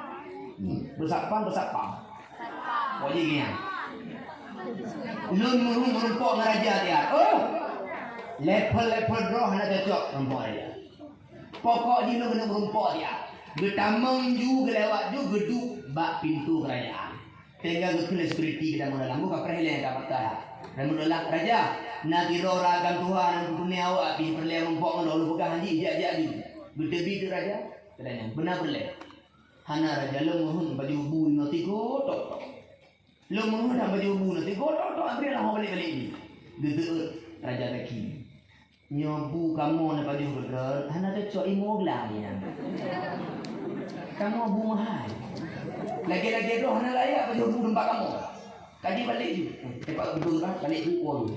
[SPEAKER 2] Bersapang. Wajib ni. Lun merumpok ngeraja dia. Oh. Level draw nak cocok merumpok dia. Pokok dia kena merumpok dia. Getamang ju gelewat ju geduk bak pintu kerajaan. Tinggal ke security kita mula dalam buka perhelai dapat tak. Dan menolak raja nak kira ragam Tuhan yang dunia awak pergi perleh rompok lalu pegang haji jak ni berdebi tu raja katanya benar perleh hana raja lemohon baju bu no tigo tok lemohon dah baju bu no tigo tok ambil lah balik ni gitu raja lagi nyobu kamu nak baju betul hana cocok imogla ni kamu bu mahal lagi-lagi doh hana layak baju bu tempat kamu. Kaji balik je. Tempat betul kan balik ukur.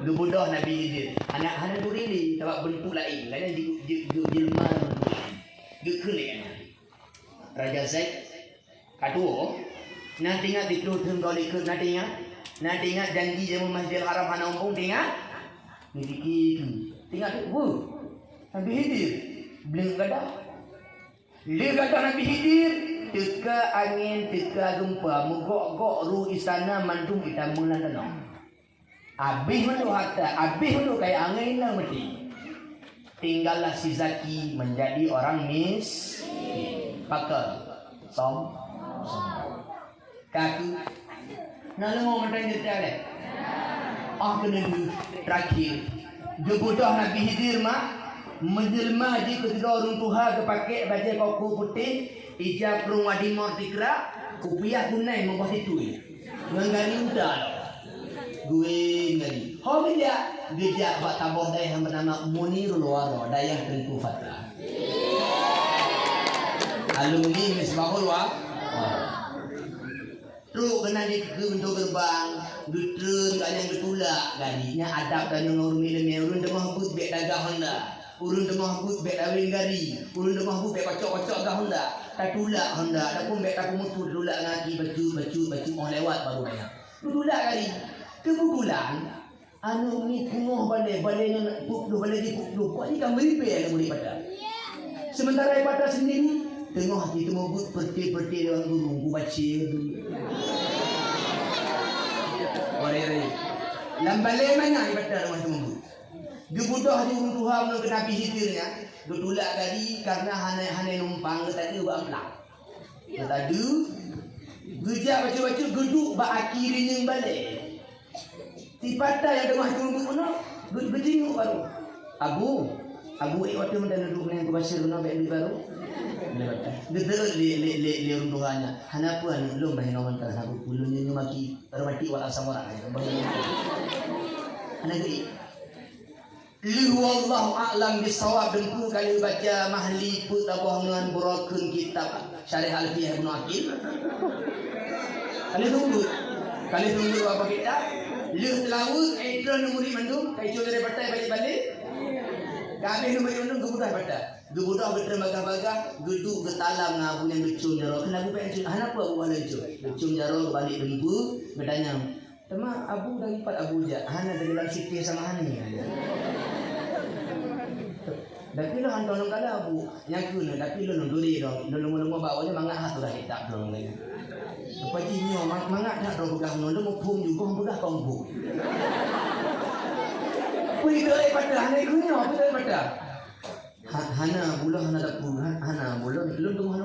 [SPEAKER 2] Lu bodoh Nabi Khidir. Anak tu really sebab bentuk lain. Kadang jelma bentuk lain. Dia kelek kan. Raja Zaid kedua nak tengok di Pluton kau ikut nak tengok janji zaman Masjidil Haram hana umpung tengok. Ni dikit. Tengok tu. Nabi Khidir belum gadah. Dia kata Nabi Khidir teka angin, teka gempa, megok-gok ru istana mandung kita mula tenang. Habis mendu harta, habis mendu kayak angin lah mati. Tinggallah si Zaki menjadi orang miskin. Pakar. Kaku. Nak lengok macam dia tak ada. Kena terakhir. Dia bodoh Nabi Hidir menjelma di ketika orang Tuhan kepakai baju koko putih, ijab perung wadi mortikra, kupiah kunai membuat itu. Menggani udah. Gue ngari. Dia buat tabur daya yang bernama Munirul Waro, daya tentu fatah. Alumni misbahul wa. Terus kena untuk gerbang, dutren kalian betulak gadinya adab dan normi dan urun demah but bek dagang Honda, urun demah but bek awin gari, urun demah but bek kocok-kocok gah Honda, tak tulak Honda, tak pun bek tak mutu tulak ngaki baju orang lewat baru banyak. Betulak gari, kebetulan anu ni kumoh balai dengan puklu balai di puklu, kok ni kan beripe yang boleh pada. Sementara pada sendiri tengok hati tu mabut perti-perti orang guru ku baca Orere lambale mana ibadah rumah tu mabut dia budak di urun Tuhan belum kena pihitirnya dia tulak tadi karena hana numpang dia tadi buat amplang dia tadi gejak baca-baca geduk bak akhirnya balik tipata yang rumah tu mabut mana gejinguk baru Abu waktu mana duduk dengan kubasir guna baik baru. Dia runtuhannya. Hanapu anu belum bahin orang kan aku pulunya maki termati wala samora. Hanagi. Li wallahu a'lam bisawab dengku kali baca mahli put abah dengan burakun kitab Syarih Alfiyah Ibnu Aqil. Kali tunggu apa kita? Li laut etron muri mandum kai jo dari batai balik. Kami nombor undang gebudah pada. Gebudah berterima-bagah, geduk getalam ngabu yang lucung jaro. Kena aku pengen apa aku balik lucung. Lucung jaro balik dembu, bertanya, "Tema abu dari pat abu je. Hana dari dalam sikit sama hani." Tapi lo hantar nang kala abu, yang kuna tapi lo duri dong. Lo lama bawanya mangat hatu dah tak dong lagi. Sepertinya mangat tak dong pegang lo pum juga pegang kongbu. Pui doi pada hana ikunya apa doi pada hana bulan hana tak pun hana bulan belum tu hana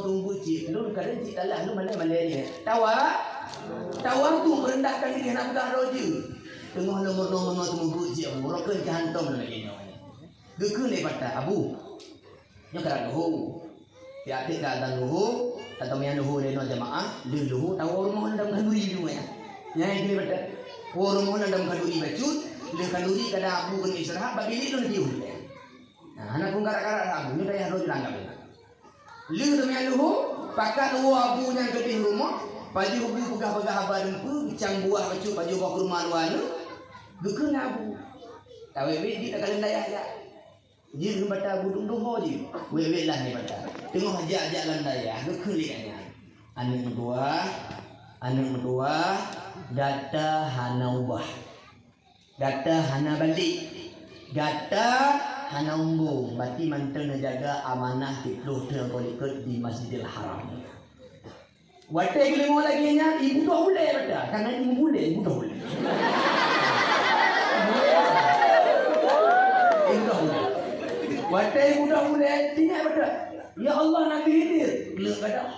[SPEAKER 2] tunggu cik belum kadang cik talah lu mana dia tawa tu merendahkan diri nak pegang roju tengah nomor tunggu cik orang kan hantam lagi namanya gekun ni pada abu nya kada luhu tiada kada luhu atau yang luhu dia no jamaah dia luhu tahu rumah dalam kanduri tu ya ini pada rumah dalam kanduri bacut le kalori kada abu kan istirahat bagi ni lu diu. Nah, anak pun karak-karak abu ni dah harus langgar. Le tu yang lu pakat lu abu yang ke rumah, pagi abu pegah-pegah habar dempu, bicang buah bacu baju bawa ke rumah luar lu. Gekun abu. Tawe di tak kalian daya ya. Ji lu bata abu dum doho ji. Wewe lah ni bata. Tengok ajak-ajak lan daya, gekun lianya. Anak medua data hana ubah. Data hana balik, data hana umbung. Berarti mantel menjaga amanah tikluh terpolikut di Masjidil Haram. Watai kelima lagi nya ibu dah boleh betul. Karena ibu boleh, ibu dah boleh. Ibu dah boleh. Watai ibu dah boleh, tidak betul. Ya Allah Nabi Hidir, belum ada.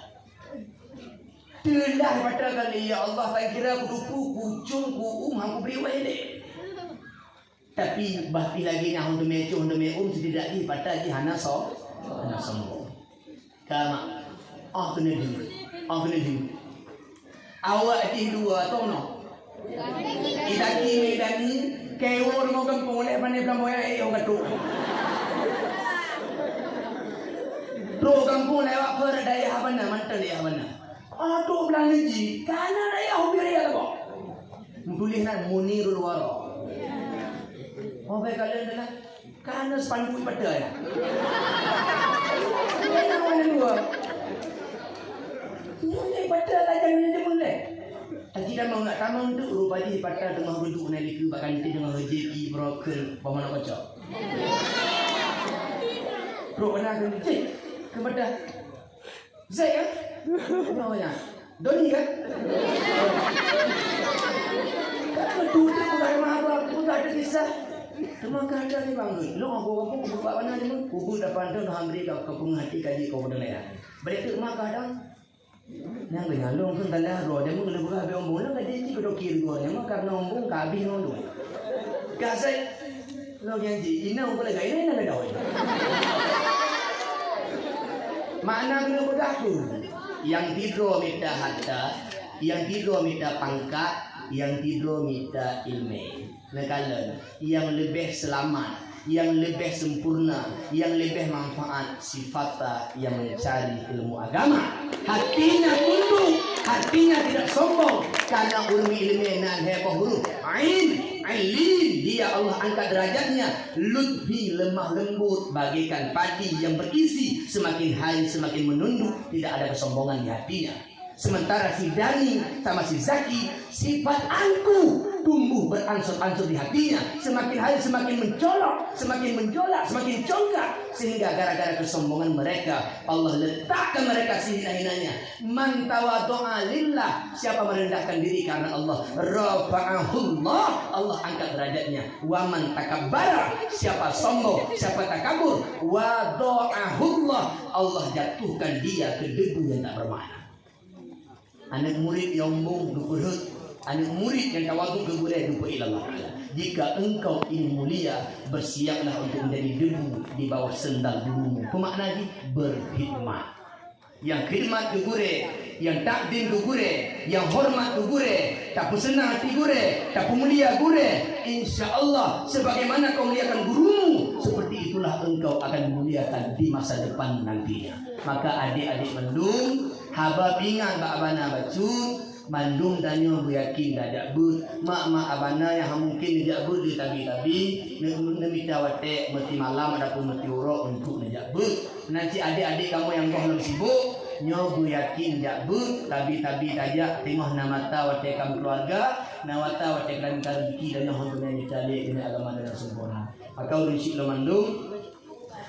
[SPEAKER 2] Telah betul kali ya Allah tak kira kudupu, kucung, aku beri wahid. Tapi bahki lagi yang untuk mecu setidaknya patah di hana sombong. Kama, kena di. Awak di dua tono. Idaki medani kewor mo kampung le pane plamboya orang katuk. Pro kampung lewat per daya habana mantel ya habana. Tu belang ji, kana daya hubir ya kok. Tulisan Munirul Waro. Baik kalian adalah karena spanduk pada ya. Mana mana dua. Ini pada tajam ni boleh. Tadi dah mau nak tamu untuk rupanya pada tengah duduk naik ke bahkan nanti dengan JP broker bawah nak kocok. Bro kena kan cik kepada Zaid kan? Namanya Doni kan? Kalau duduk bukan apa bukan ada kisah. Cuma kada ni bangun. Lo aku buka mana ni? Kubur depan tu dah ambil kau kepung hati kaji kau benda lain. Berarti rumah kadang Nang benyalong pun tanda roh dia mungkin lebih habis ombong lah dia cikgu dokir gua yang karena ombong kabih nondu. Kasih lo yang ji ina boleh gak ini nak dah. Mana kena bergaku? Yang tidur minta harta, yang tidur minta pangkat, yang tidur minta ilmu. Nekalan yang lebih selamat, yang lebih sempurna, yang lebih manfaat sifat yang mencari ilmu agama. Hatinya tunduk, hatinya tidak sombong karena ilmu nan heboh huruf ain, ailin dia Allah angkat derajatnya. Lutfi lemah lembut bagaikan padi yang berisi, semakin hari semakin menunduk, tidak ada kesombongan di hatinya. Sementara si Dani sama si Zaki sifat angkuh tumbuh beransur-ansur di hatinya, semakin hari semakin mencolok, semakin menjolak, semakin congkak, sehingga gara-gara kesombongan mereka Allah letakkan mereka sehina-hinanya. Man tawaddu'a lillah, siapa merendahkan diri karena Allah, rafa'ahullah, Allah angkat derajatnya. Wa man takabbara, siapa sombong, siapa takabur, wada'ahullah, Allah jatuhkan dia ke debu yang tak bermakna. Anak murid yang sombong berperut, anak murid yang tawaduk kemuliaan lupa ilallah. Jika engkau ingin mulia, bersiaplah untuk menjadi debu di bawah sendal gurumu. Pemakna lagi berkhidmat. Yang khidmat ke gure, yang takdim ke gure, yang hormat ke gure, tak senang hati gure, tak mulia gure. Insya Allah sebagaimana kau muliakan gurumu, seperti itulah engkau akan memuliakan di masa depan nantinya. Maka adik-adik mendung, haba pingan bak abana bacun, mandung danyo bu yakin dadak but, mak abana yang mungkin dadak but di tabi-tabi, nemita wate mesti malam ataupun mesti urok untuk dadak but. Nanti adik-adik kamu yang kau belum sibuk, nyo bu yakin dadak but, tabi-tabi tajak tengok namata wate kamu keluarga, nawata wate kelan rezeki dan nyo hontunya dicari dengan agama dengan sempurna. Maka urisik lo mandung,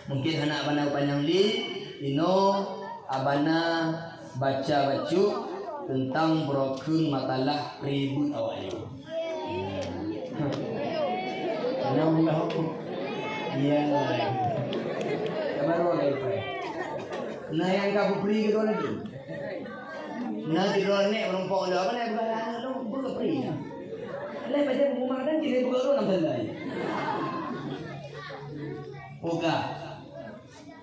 [SPEAKER 2] mungkin anak abana panjang li, ino abana baca baju tentang broken makalah ribut awalnya. Nama aku. Iya. Kabar lagi pak. Nah yang kamu beli gitu lagi. Nah di luar ni menumpang ada apa ni?